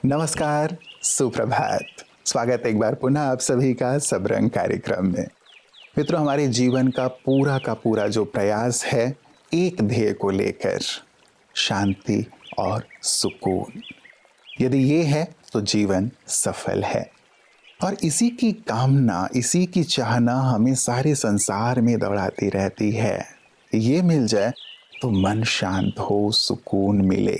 नमस्कार, सुप्रभात। स्वागत एक बार पुनः आप सभी का सबरंग कार्यक्रम में। मित्रों, हमारे जीवन का पूरा जो प्रयास है एक ध्येय को लेकर, शांति और सुकून। यदि ये है तो जीवन सफल है। और इसी की कामना, इसी की चाहना हमें सारे संसार में दौड़ाती रहती है। ये मिल जाए तो मन शांत हो, सुकून मिले।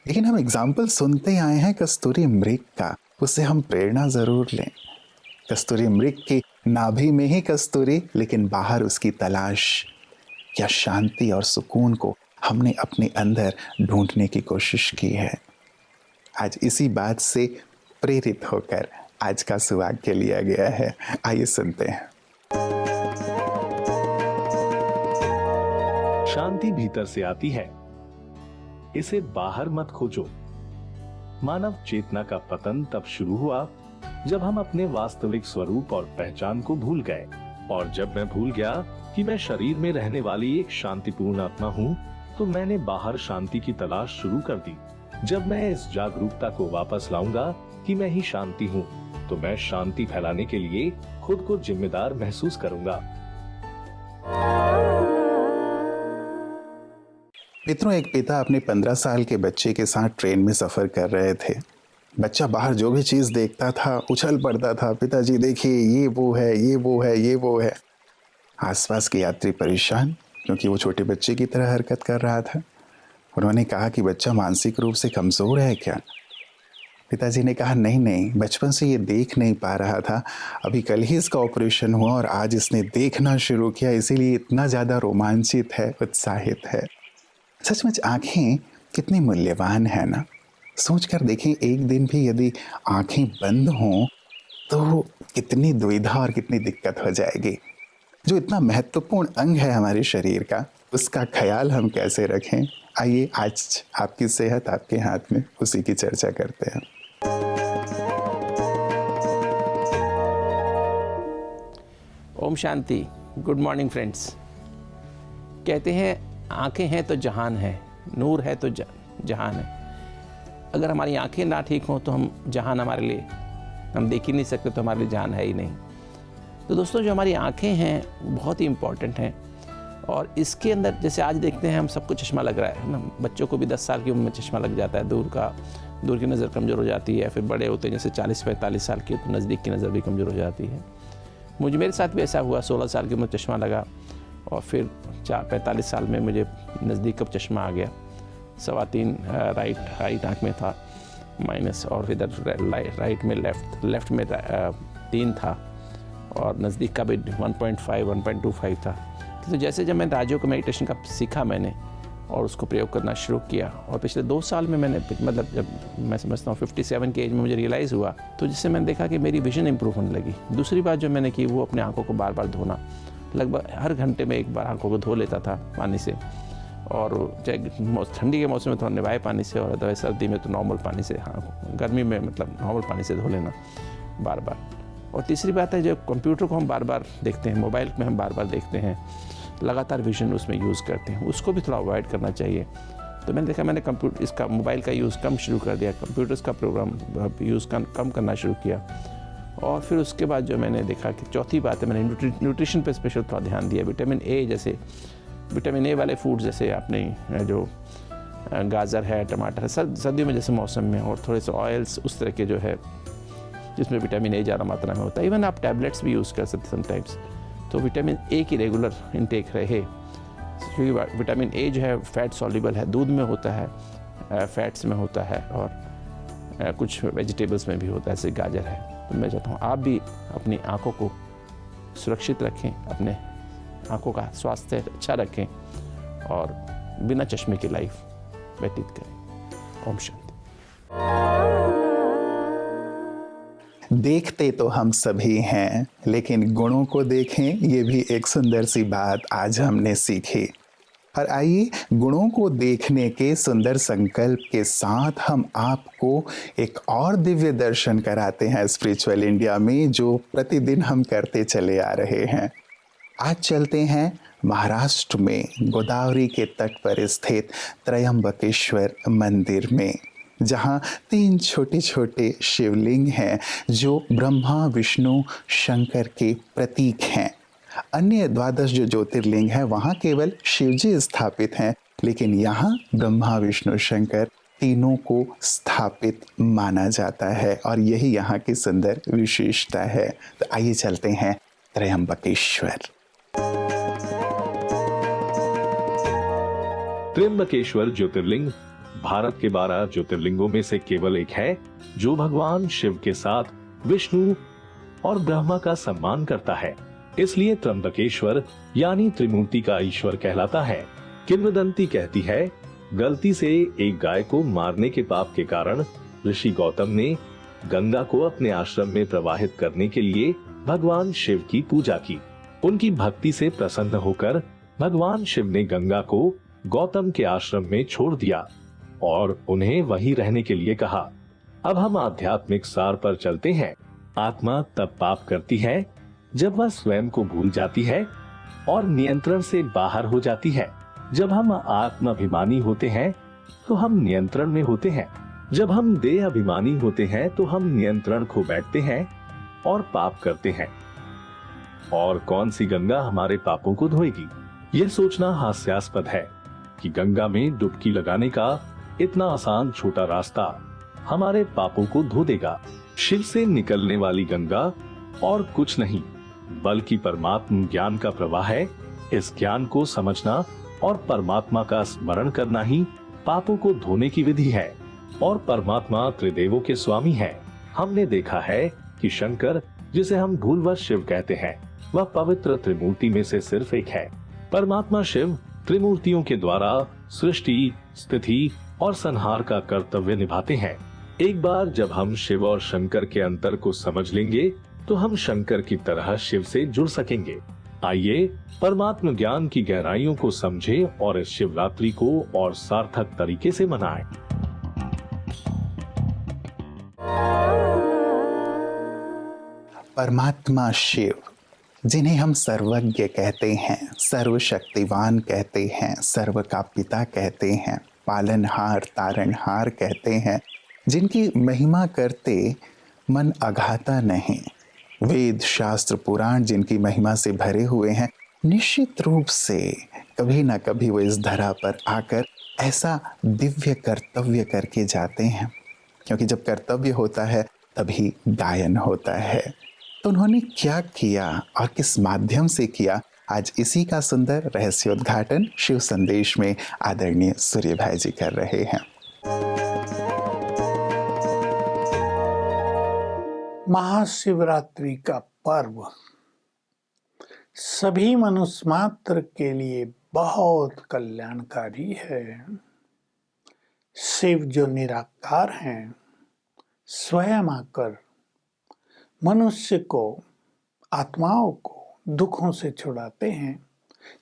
लेकिन हम एग्जाम्पल सुनते आए हैं कस्तूरी मृग का, उससे हम प्रेरणा जरूर लें। कस्तूरी मृग की नाभि में ही कस्तूरी, लेकिन बाहर उसकी तलाश। क्या शांति और सुकून को हमने अपने अंदर ढूंढने की कोशिश की है? आज इसी बात से प्रेरित होकर आज का सुवाक्य लिया गया है। आइए सुनते हैं। शांति भीतर से आती है, इसे बाहर मत खोजो। मानव चेतना का पतन तब शुरू हुआ जब हम अपने वास्तविक स्वरूप और पहचान को भूल गए। और जब मैं भूल गया कि मैं शरीर में रहने वाली एक शांतिपूर्ण आत्मा हूँ, तो मैंने बाहर शांति की तलाश शुरू कर दी। जब मैं इस जागरूकता को वापस लाऊंगा कि मैं ही शांति हूँ, तो मैं शांति फैलाने के लिए खुद को जिम्मेदार महसूस करूंगा। मित्रों, एक पिता अपने 15 साल के बच्चे के साथ ट्रेन में सफर कर रहे थे। बच्चा बाहर जो भी चीज देखता था उछल पड़ता था, पिताजी देखिए ये वो है, ये वो है, ये वो है। आसपास के यात्री परेशान, क्योंकि वो छोटे बच्चे की तरह हरकत कर रहा था। उन्होंने कहा कि बच्चा मानसिक रूप से कमजोर है क्या? पिताजी ने कहा नहीं नहीं, बचपन से ये देख नहीं पा रहा था, अभी कल ही इसका ऑपरेशन हुआ और आज इसने देखना शुरू किया, इसीलिए इतना ज्यादा रोमांचित है, उत्साहित है। सचमुच आंखें कितनी मूल्यवान है ना। सोच कर देखें, एक दिन भी यदि आंखें बंद हों तो कितनी दुविधा और कितनी दिक्कत हो जाएगी। जो इतना महत्वपूर्ण अंग है हमारे शरीर का, उसका ख्याल हम कैसे रखें? आइए आज आपकी सेहत आपके हाथ में, उसी की चर्चा करते हैं। ओम शांति। Good morning friends. कहते हैं आंखें हैं तो जहान है, नूर है तो जहान है। अगर हमारी आंखें ना ठीक हों तो हम जहान हमारे लिए हम देख ही नहीं सकते, तो हमारे लिए जहान है ही नहीं। तो दोस्तों, जो हमारी आंखें हैं वो बहुत ही इम्पॉर्टेंट हैं। और इसके अंदर जैसे आज देखते हैं हम सबको चश्मा लग रहा है ना। बच्चों को भी 10 साल की उम्र में चश्मा लग जाता है, दूर की नज़र कमज़ोर हो जाती है। फिर बड़े होते हैं जैसे 40-45 साल की, तो नज़दीक की नज़र भी कमज़ोर हो जाती है। मेरे साथ भी ऐसा हुआ। 16 साल की उम्र चश्मा लगा और फिर 45 साल में मुझे नज़दीक का चश्मा आ गया। 3.25 राइट आँख में था माइनस, और इधर राइट में लेफ्ट में 3 था, और नज़दीक का भी 1.25 था। तो जैसे जब मैंने राजयोग मेडिटेशन का सीखा मैंने और उसको प्रयोग करना शुरू किया, और पिछले 2 साल में मैंने मतलब जब मैं समझता हूँ 57 के एज में मुझे रियलाइज़ हुआ, तो जिससे मैंने देखा कि मेरी विजन इंप्रूव होने लगी। दूसरी बात जो मैंने की वो अपने आँखों को बार बार धोना। लगभग हर घंटे में एक बार आँखों को धो लेता था पानी से, और चाहे ठंडी के मौसम में तो निवाए पानी से, और अदरवाइज सर्दी में तो नॉर्मल पानी से, हाँ गर्मी में मतलब नॉर्मल पानी से धो लेना बार बार। और तीसरी बात है, जो कंप्यूटर को हम बार बार देखते हैं, मोबाइल में हम बार बार देखते हैं, लगातार विजन उसमें यूज़ करते हैं, उसको भी थोड़ा अवॉइड करना चाहिए। तो मैंने देखा, मैंने इसका मोबाइल का यूज़ कम शुरू कर दिया, कंप्यूटर्स का प्रोग्राम यूज़ कम करना शुरू किया। और फिर उसके बाद जो मैंने देखा कि चौथी बात है, मैंने न्यूट्रिशन पे स्पेशल थोड़ा ध्यान दिया। विटामिन ए जैसे विटामिन ए वाले फूड, जैसे आपने जो गाजर है, टमाटर है, सर्दियों में जैसे मौसम में, और थोड़े से ऑयल्स उस तरह के जो है जिसमें विटामिन ए ज़्यादा मात्रा में होता है। इवन आप टैबलेट्स भी यूज़ कर सकते समटाइम्स। तो विटामिन ए की रेगुलर इनटेक रहे, क्योंकि विटामिन ए जो है फैट सॉल्युबल है, दूध में होता है, फैट्स में होता है, और कुछ वेजिटेबल्स में भी होता है, जैसे गाजर है। तो मैं चाहता हूँ आप भी अपनी आँखों को सुरक्षित रखें, अपने आँखों का स्वास्थ्य अच्छा रखें, और बिना चश्मे की लाइफ व्यतीत करें। ओम शांति। देखते तो हम सभी हैं, लेकिन गुणों को देखें, ये भी एक सुंदर सी बात आज हमने सीखी। और आइए गुणों को देखने के सुंदर संकल्प के साथ हम आपको एक और दिव्य दर्शन कराते हैं स्पिरिचुअल इंडिया में, जो प्रतिदिन हम करते चले आ रहे हैं। आज चलते हैं महाराष्ट्र में गोदावरी के तट पर स्थित त्रयंबकेश्वर मंदिर में। जहाँ 3 छोटे छोटे शिवलिंग हैं जो ब्रह्मा विष्णु शंकर के प्रतीक हैं। अन्य 12 जो ज्योतिर्लिंग हैं वहाँ केवल शिवजी स्थापित हैं, लेकिन यहाँ ब्रह्मा विष्णु शंकर तीनों को स्थापित माना जाता है और यही यहाँ की सुंदर विशेषता है। तो आइए चलते हैं त्र्यंबकेश्वर। त्र्यंबकेश्वर ज्योतिर्लिंग भारत के 12 ज्योतिर्लिंगों में से केवल एक है जो भगवान शिव के साथ विष्णु और ब्रह्मा का सम्मान करता है। इसलिए त्र्यंबकेश्वर यानी त्रिमूर्ति का ईश्वर कहलाता है। किंवदंती कहती है, गलती से एक गाय को मारने के पाप के कारण ऋषि गौतम ने गंगा को अपने आश्रम में प्रवाहित करने के लिए भगवान शिव की पूजा की। उनकी भक्ति से प्रसन्न होकर भगवान शिव ने गंगा को गौतम के आश्रम में छोड़ दिया और उन्हें वहीं रहने के लिए कहा। अब हम आध्यात्मिक सार पर चलते हैं। आत्मा तब पाप करती है जब वह स्वयं को भूल जाती है और नियंत्रण से बाहर हो जाती है। जब हम आत्माभिमानी होते हैं तो हम नियंत्रण में होते हैं। जब हम देह अभिमानी होते हैं तो हम नियंत्रण खो बैठते हैं और पाप करते हैं। और कौन सी गंगा हमारे पापों को धोएगी? यह सोचना हास्यास्पद है कि गंगा में डुबकी लगाने का इतना आसान छोटा रास्ता हमारे पापों को धो देगा। शिव से निकलने वाली गंगा और कुछ नहीं बल्कि परमात्म ज्ञान का प्रवाह है। इस ज्ञान को समझना और परमात्मा का स्मरण करना ही पापों को धोने की विधि है। और परमात्मा त्रिदेवों के स्वामी है। हमने देखा है कि शंकर, जिसे हम भूलवश शिव कहते हैं, वह पवित्र त्रिमूर्ति में से सिर्फ एक है। परमात्मा शिव त्रिमूर्तियों के द्वारा सृष्टि, स्थिति और संहार का कर्तव्य निभाते हैं। एक बार जब हम शिव और शंकर के अंतर को समझ लेंगे तो हम शंकर की तरह शिव से जुड़ सकेंगे। आइए परमात्म ज्ञान की गहराइयों को समझें और इस शिवरात्रि को और सार्थक तरीके से मनाएं। परमात्मा शिव, जिन्हें हम सर्वज्ञ कहते हैं, सर्वशक्तिवान कहते हैं, सर्व का पिता कहते हैं, पालनहार तारणहार कहते हैं, जिनकी महिमा करते मन अघाता नहीं, वेद शास्त्र पुराण जिनकी महिमा से भरे हुए हैं, निश्चित रूप से कभी ना कभी वो इस धरा पर आकर ऐसा दिव्य कर्तव्य करके जाते हैं। क्योंकि जब कर्तव्य होता है तभी गायन होता है। तो उन्होंने क्या किया और किस माध्यम से किया, आज इसी का सुंदर रहस्योद्घाटन शिव संदेश में आदरणीय सूर्य भाई जी कर रहे हैं। महाशिवरात्रि का पर्व सभी मनुष्य मात्र के लिए बहुत कल्याणकारी है। शिव जो निराकार हैं, स्वयं आकर मनुष्य को, आत्माओं को दुखों से छुड़ाते हैं,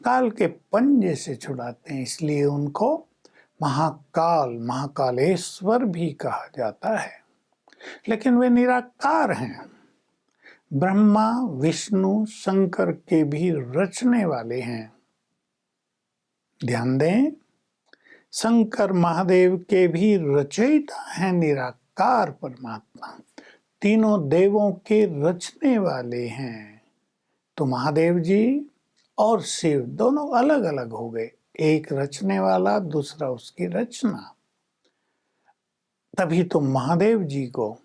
काल के पंजे से छुड़ाते हैं। इसलिए उनको महाकाल, महाकालेश्वर भी कहा जाता है। लेकिन वे निराकार हैं। ब्रह्मा विष्णु शंकर के भी रचने वाले हैं। ध्यान दें, शंकर महादेव के भी रचयिता हैं, निराकार परमात्मा, तीनों देवों के रचने वाले हैं। तो महादेव जी और शिव दोनों अलग अलग हो गए, एक रचने वाला, दूसरा उसकी रचना। तभी तो महादेव जी को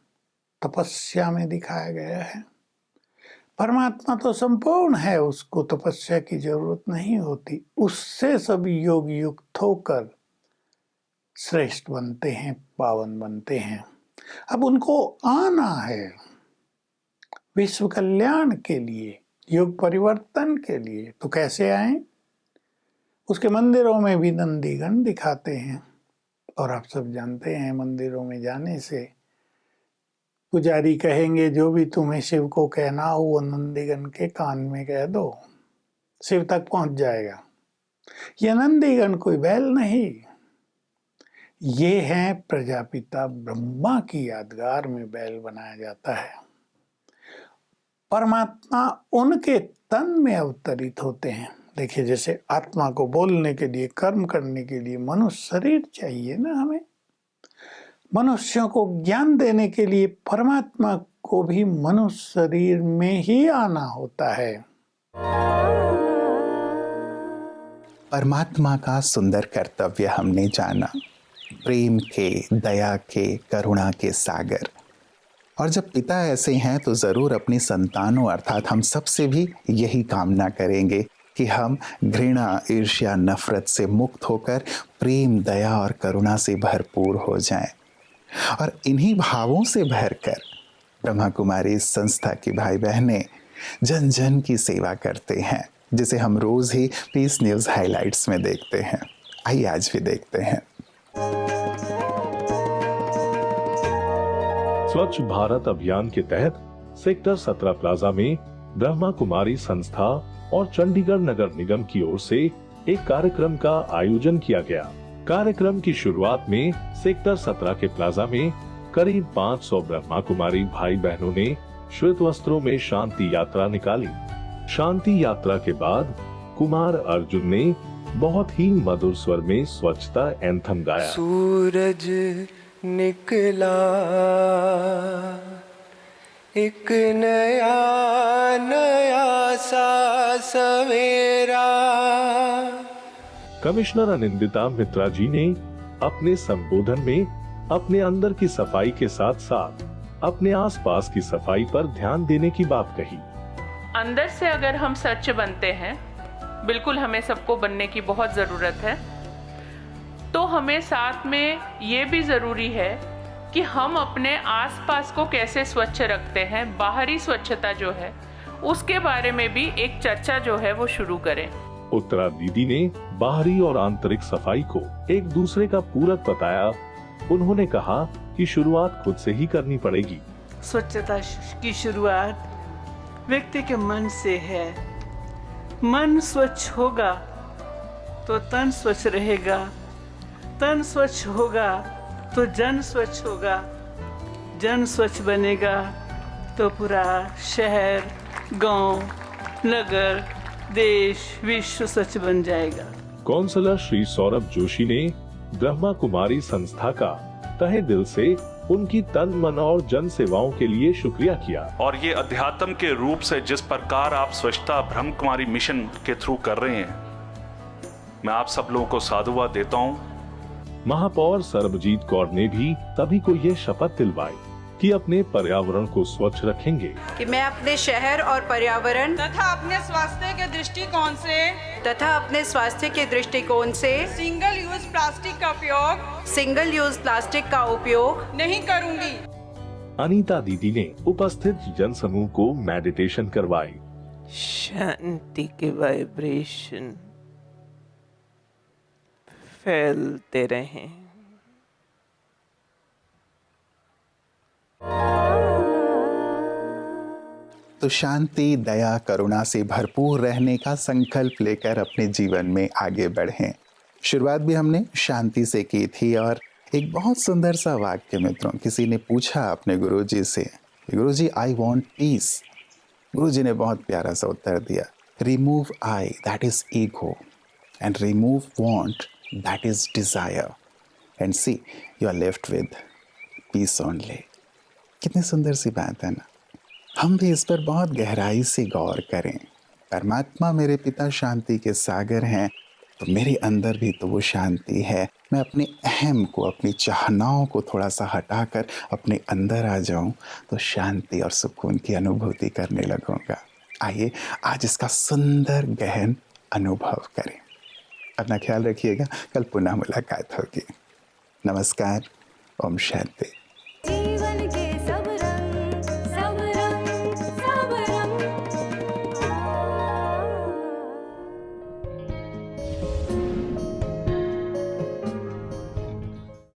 तपस्या में दिखाया गया है। परमात्मा तो संपूर्ण है, उसको तपस्या की जरूरत नहीं होती। उससे सब योग युक्त होकर श्रेष्ठ बनते हैं, पावन बनते हैं। अब उनको आना है विश्व कल्याण के लिए, युग परिवर्तन के लिए। तो कैसे आए? उसके मंदिरों में भी नंदीगण दिखाते हैं। और आप सब जानते हैं, मंदिरों में जाने से पुजारी कहेंगे जो भी तुम्हें शिव को कहना हो वो नंदीगण के कान में कह दो, शिव तक पहुंच जाएगा। यह नंदीगण कोई बैल नहीं, ये है प्रजापिता ब्रह्मा की यादगार में बैल बनाया जाता है। परमात्मा उनके तन में अवतरित होते हैं। देखिए, जैसे आत्मा को बोलने के लिए, कर्म करने के लिए मनुष्य शरीर चाहिए ना हमें। मनुष्यों को ज्ञान देने के लिए परमात्मा को भी मनुष्य शरीर में ही आना होता है। परमात्मा का सुंदर कर्तव्य हमने जाना, प्रेम के, दया के, करुणा के सागर। और जब पिता ऐसे हैं तो ज़रूर अपनी संतानों अर्थात हम सबसे भी यही कामना करेंगे कि हम घृणा, ईर्ष्या, नफरत से मुक्त होकर प्रेम, दया और करुणा से भरपूर हो जाएं। और इन्हीं भावों से भरकर ब्रह्मा कुमारी संस्था की भाई बहनें जन जन की सेवा करते हैं, जिसे हम रोज ही पीस न्यूज़ हाइलाइट्स में देखते हैं। आइए आज भी देखते हैं। स्वच्छ भारत अभियान के तहत सेक्टर 17 प्लाजा में ब्रह्मा कुमारी संस्था और चंडीगढ़ नगर निगम की ओर से एक कार्यक्रम का आयोजन किया गया। कार्यक्रम की शुरुआत में सेक्टर 17 के प्लाजा में करीब 500 ब्रह्मा कुमारी भाई बहनों ने श्वेत वस्त्रों में शांति यात्रा निकाली। शांति यात्रा के बाद कुमार अर्जुन ने बहुत ही मधुर स्वर में स्वच्छता एंथम गाया। सूरज निकला, एक नया नया सा सवेरा। कमिश्नर अनिंदिता मित्रा जी ने अपने संबोधन में अपने अंदर की सफाई के साथ साथ अपने आसपास की सफाई पर ध्यान देने की बात कही। अंदर से अगर हम स्वच्छ बनते हैं, बिल्कुल हमें सबको बनने की बहुत ज़रूरत है, तो हमें साथ में ये भी ज़रूरी है कि हम अपने आसपास को कैसे स्वच्छ रखते हैं। बाहरी स्वच्छता जो है उसके बारे में भी एक चर्चा जो है वो शुरू करें। उत्तरा दीदी ने बाहरी और आंतरिक सफाई को एक दूसरे का पूरक बताया। उन्होंने कहा कि शुरुआत खुद से ही करनी पड़ेगी। स्वच्छता की शुरुआत व्यक्ति के मन से है। मन स्वच्छ होगा तो तन स्वच्छ रहेगा, तन स्वच्छ होगा तो जन स्वच्छ होगा, जन स्वच्छ बनेगा तो पूरा शहर, गांव, नगर, देश, विश्व स्वच्छ बन जाएगा। काउंसलर श्री सौरभ जोशी ने ब्रह्मा कुमारी संस्था का तहे दिल से उनकी तन, मन और जन सेवाओं के लिए शुक्रिया किया। और ये अध्यात्म के रूप से जिस प्रकार आप स्वच्छता ब्रह्म कुमारी मिशन के थ्रू कर रहे हैं, मैं आप सब लोगों को साधुवाद देता हूँ। महापौर सर्वजीत कौर ने भी सभी को ये शपथ दिलवाई कि अपने पर्यावरण को स्वच्छ रखेंगे, कि मैं अपने शहर और पर्यावरण तथा अपने स्वास्थ्य के दृष्टिकोण से सिंगल यूज प्लास्टिक का उपयोग नहीं करूंगी। अनीता दीदी ने उपस्थित जन समूह को मेडिटेशन करवाई। शांति के वाइब्रेशन फैलते रहें। तो शांति, दया, करुणा से भरपूर रहने का संकल्प लेकर अपने जीवन में आगे बढ़ें। शुरुआत भी हमने शांति से की थी और एक बहुत सुंदर सा वाक्य मित्रों, किसी ने पूछा अपने गुरुजी से, गुरुजी आई वांट पीस। गुरुजी ने बहुत प्यारा सा उत्तर दिया, remove I that is ego and remove want that is desire and see you are left with peace only. कितनी सुंदर सी बात है ना। हम भी इस पर बहुत गहराई से गौर करें। परमात्मा मेरे पिता शांति के सागर हैं, तो मेरे अंदर भी तो वो शांति है। मैं अपने अहम को, अपनी चाहनाओं को थोड़ा सा हटाकर अपने अंदर आ जाऊं तो शांति और सुकून की अनुभूति करने लगूंगा। आइए आज इसका सुंदर गहन अनुभव करें। अपना ख्याल रखिएगा, कल पुनः मुलाकात होगी। नमस्कार, ओम शांति।